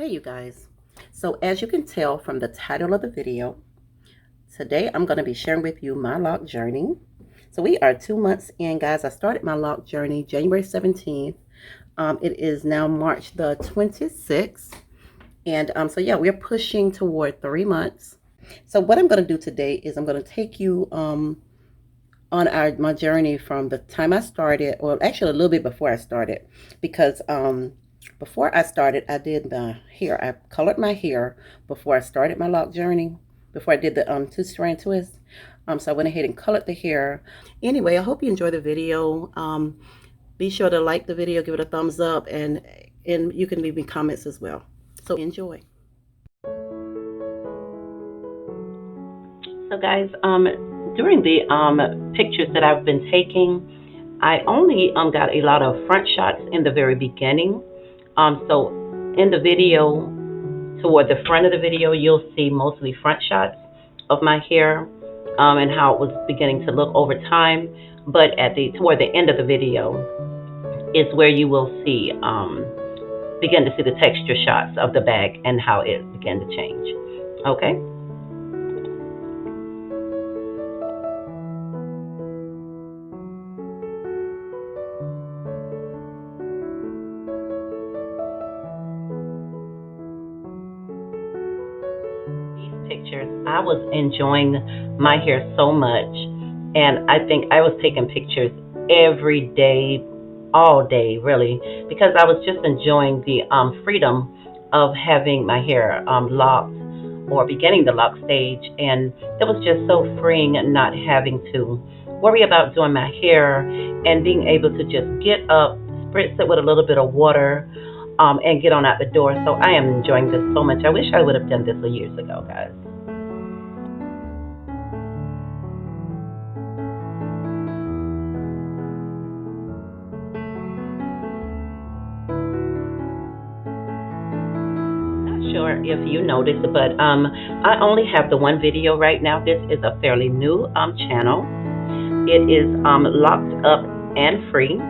Hey you guys, so as you can tell from the title of the video, today I'm going to be sharing with you my lock journey. So we are 2 months in, guys. I started my lock journey January 17th. It is now March the 26th, and so yeah, we're pushing toward 3 months. So what I'm going to do today is I'm going to take you on my journey from the time I started, or actually a little bit before I started, because before I started, I did my hair. I colored my hair before I started my lock journey, before I did the 2-strand twist. So I went ahead and colored the hair. Anyway, I hope you enjoy the video. Be sure to like the video, give it a thumbs up, and you can leave me comments as well. So enjoy. So guys, during the pictures that I've been taking, I only got a lot of front shots in the very beginning. So in the video, toward the front of the video, you'll see mostly front shots of my hair and how it was beginning to look over time. But toward the end of the video is where you will see, begin to see the texture shots of the bag and how it began to change. Okay. Pictures, I was enjoying my hair so much, and I think I was taking pictures every day, all day really, because I was just enjoying the freedom of having my hair locked or beginning the lock stage, and it was just so freeing not having to worry about doing my hair and being able to just get up, spritz it with a little bit of water, and get on out the door. So I am enjoying this so much. I wish I would have done this years ago, guys. Not sure if you noticed, but I only have the one video right now. This is a fairly new channel. It is locked up and free.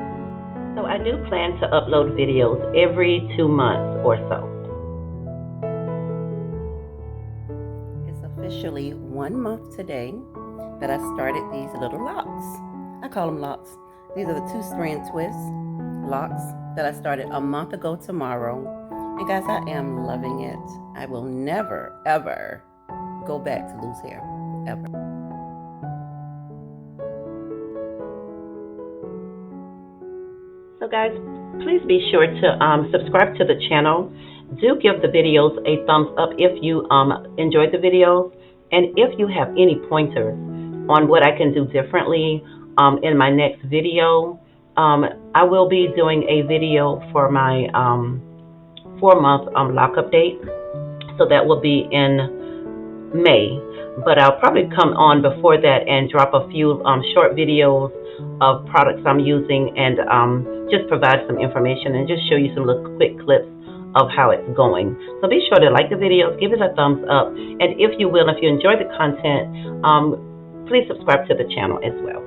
So I do plan to upload videos every 2 months or so. It's officially 1 month today that I started these little locks. I call them locks. These are the 2-strand twist locks that I started a month ago tomorrow. And guys, I am loving it. I will never, ever go back to loose hair, ever. So guys, please be sure to subscribe to the channel. Do give the videos a thumbs up if you enjoyed the videos. And if you have any pointers on what I can do differently in my next video, I will be doing a video for my 4-month lock update. So that will be in May. But I'll probably come on before that and drop a few short videos of products I'm using, and just provide some information and just show you some little quick clips of how it's going. So be sure to like the videos, give it a thumbs up, and if you enjoy the content, please subscribe to the channel as well.